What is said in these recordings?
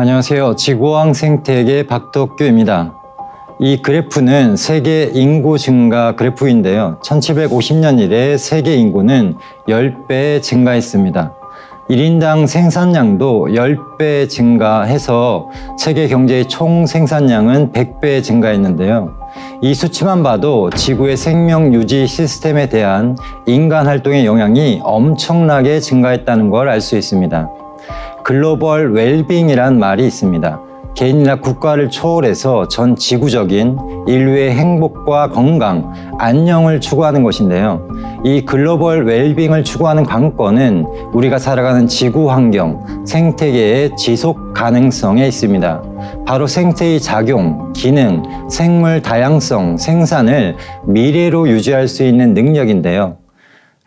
안녕하세요. 지구왕 생태계 박덕규입니다. 이 그래프는 세계 인구 증가 그래프인데요. 1750년 이래 세계 인구는 10배 증가했습니다. 1인당 생산량도 10배 증가해서 세계 경제의 총 생산량은 100배 증가했는데요. 이 수치만 봐도 지구의 생명 유지 시스템에 대한 인간 활동의 영향이 엄청나게 증가했다는 걸 알 수 있습니다. 글로벌 웰빙이란 말이 있습니다. 개인이나 국가를 초월해서 전 지구적인 인류의 행복과 건강, 안녕을 추구하는 것인데요. 이 글로벌 웰빙을 추구하는 관건은 우리가 살아가는 지구 환경, 생태계의 지속 가능성에 있습니다. 바로 생태의 작용, 기능, 생물 다양성, 생산을 미래로 유지할 수 있는 능력인데요.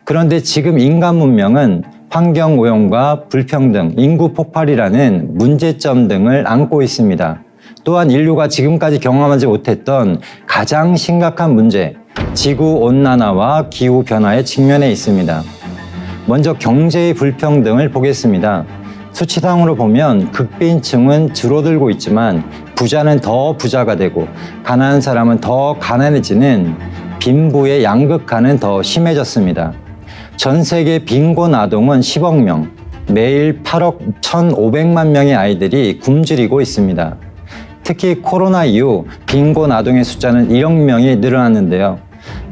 그런데 지금 인간 문명은 환경오염과 불평등, 인구 폭발이라는 문제점 등을 안고 있습니다. 또한 인류가 지금까지 경험하지 못했던 가장 심각한 문제, 지구온난화와 기후변화에 직면해 있습니다. 먼저 경제의 불평등을 보겠습니다. 수치상으로 보면 극빈층은 줄어들고 있지만 부자는 더 부자가 되고 가난한 사람은 더 가난해지는 빈부의 양극화는 더 심해졌습니다. 전 세계 빈곤 아동은 10억 명, 매일 8억 1,500만 명의 아이들이 굶주리고 있습니다. 특히 코로나 이후 빈곤 아동의 숫자는 1억 명이 늘어났는데요.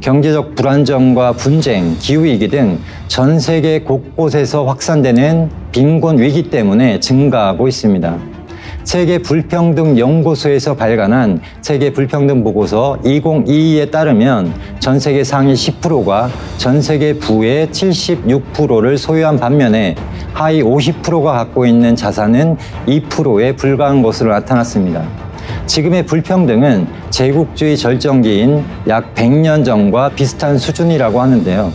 경제적 불안정과 분쟁, 기후위기 등 전 세계 곳곳에서 확산되는 빈곤 위기 때문에 증가하고 있습니다. 세계 불평등 연구소에서 발간한 세계 불평등 보고서 2022에 따르면 전 세계 상위 10%가 전 세계 부의 76%를 소유한 반면에 하위 50%가 갖고 있는 자산은 2%에 불과한 것으로 나타났습니다. 지금의 불평등은 제국주의 절정기인 약 100년 전과 비슷한 수준이라고 하는데요.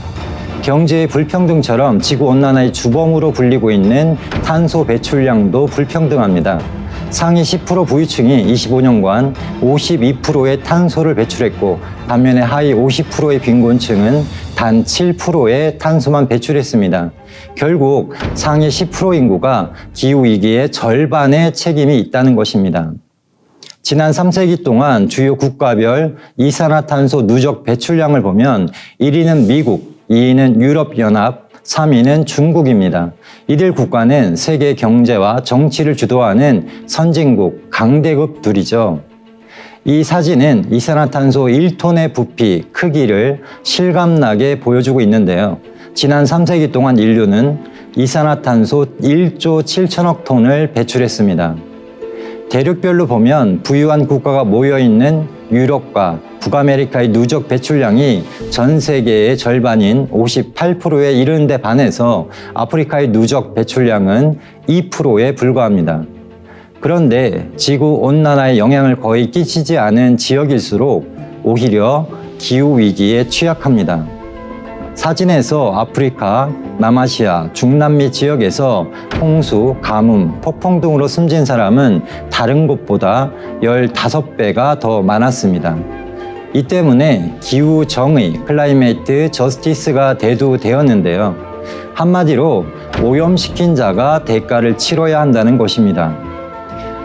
경제의 불평등처럼 지구온난화의 주범으로 불리고 있는 탄소 배출량도 불평등합니다. 상위 10% 부유층이 25년간 52%의 탄소를 배출했고 반면에 하위 50%의 빈곤층은 단 7%의 탄소만 배출했습니다. 결국 상위 10% 인구가 기후위기의 절반의 책임이 있다는 것입니다. 지난 3세기 동안 주요 국가별 이산화탄소 누적 배출량을 보면 1위는 미국, 2위는 유럽연합, 3위는 중국입니다. 이들 국가는 세계 경제와 정치를 주도하는 선진국, 강대국들이죠. 이 사진은 이산화탄소 1톤의 부피, 크기를 실감나게 보여주고 있는데요. 지난 3세기 동안 인류는 이산화탄소 1조 7천억 톤을 배출했습니다. 대륙별로 보면 부유한 국가가 모여있는 유럽과 북아메리카의 누적 배출량이 전 세계의 절반인 58%에 이르는 데 반해서 아프리카의 누적 배출량은 2%에 불과합니다. 그런데 지구온난화에 영향을 거의 끼치지 않은 지역일수록 오히려 기후위기에 취약합니다. 사진에서 아프리카, 남아시아, 중남미 지역에서 홍수, 가뭄, 폭풍 등으로 숨진 사람은 다른 곳보다 15배가 더 많았습니다. 이 때문에 기후정의, 클라이메이트 저스티스가 대두되었는데요. 한마디로 오염시킨 자가 대가를 치러야 한다는 것입니다.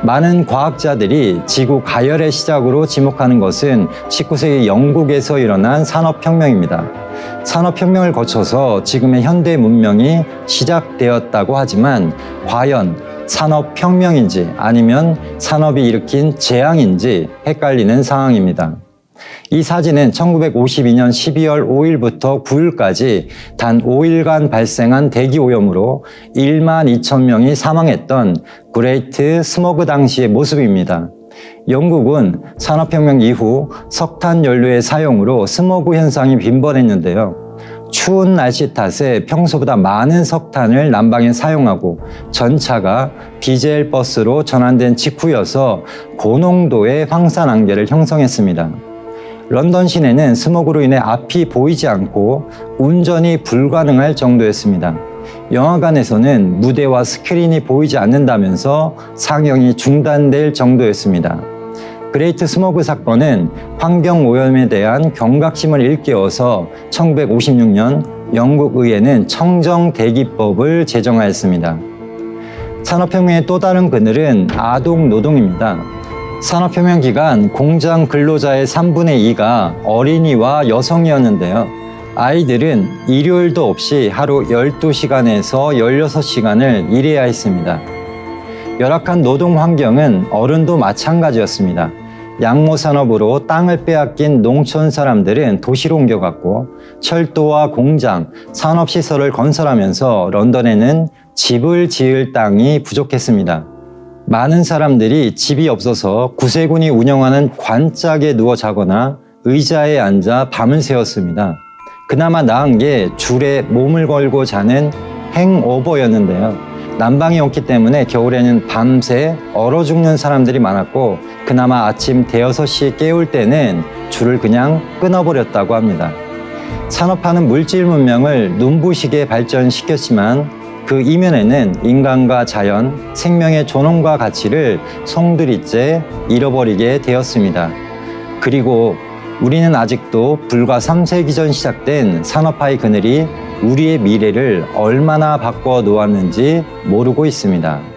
많은 과학자들이 지구 가열의 시작으로 지목하는 것은 19세기 영국에서 일어난 산업혁명입니다. 산업혁명을 거쳐서 지금의 현대 문명이 시작되었다고 하지만 과연 산업혁명인지 아니면 산업이 일으킨 재앙인지 헷갈리는 상황입니다. 이 사진은 1952년 12월 5일부터 9일까지 단 5일간 발생한 대기오염으로 1만 2천 명이 사망했던 그레이트 스모그 당시의 모습입니다. 영국은 산업혁명 이후 석탄 연료의 사용으로 스모그 현상이 빈번했는데요. 추운 날씨 탓에 평소보다 많은 석탄을 난방에 사용하고 전차가 디젤 버스로 전환된 직후여서 고농도의 황산 안개를 형성했습니다. 런던 시내는 스모그로 인해 앞이 보이지 않고 운전이 불가능할 정도였습니다. 영화관에서는 무대와 스크린이 보이지 않는다면서 상영이 중단될 정도였습니다. 그레이트 스모그 사건은 환경오염에 대한 경각심을 일깨워서 1956년 영국 의회는 청정대기법을 제정하였습니다. 산업혁명의 또 다른 그늘은 아동 노동입니다. 산업혁명 기간 공장 근로자의 3분의 2가 어린이와 여성이었는데요. 아이들은 일요일도 없이 하루 12시간에서 16시간을 일해야 했습니다. 열악한 노동 환경은 어른도 마찬가지였습니다. 양모 산업으로 땅을 빼앗긴 농촌 사람들은 도시로 옮겨갔고 철도와 공장, 산업시설을 건설하면서 런던에는 집을 지을 땅이 부족했습니다. 많은 사람들이 집이 없어서 구세군이 운영하는 관짝에 누워 자거나 의자에 앉아 밤을 새웠습니다. 그나마 나은 게 줄에 몸을 걸고 자는 행오버였는데요. 난방이 없기 때문에 겨울에는 밤새 얼어 죽는 사람들이 많았고 그나마 아침 대여섯 시에 깨울 때는 줄을 그냥 끊어버렸다고 합니다. 산업화는 물질 문명을 눈부시게 발전시켰지만 그 이면에는 인간과 자연, 생명의 존엄과 가치를 송두리째 잃어버리게 되었습니다. 그리고 우리는 아직도 불과 3세기 전 시작된 산업화의 그늘이 우리의 미래를 얼마나 바꿔 놓았는지 모르고 있습니다.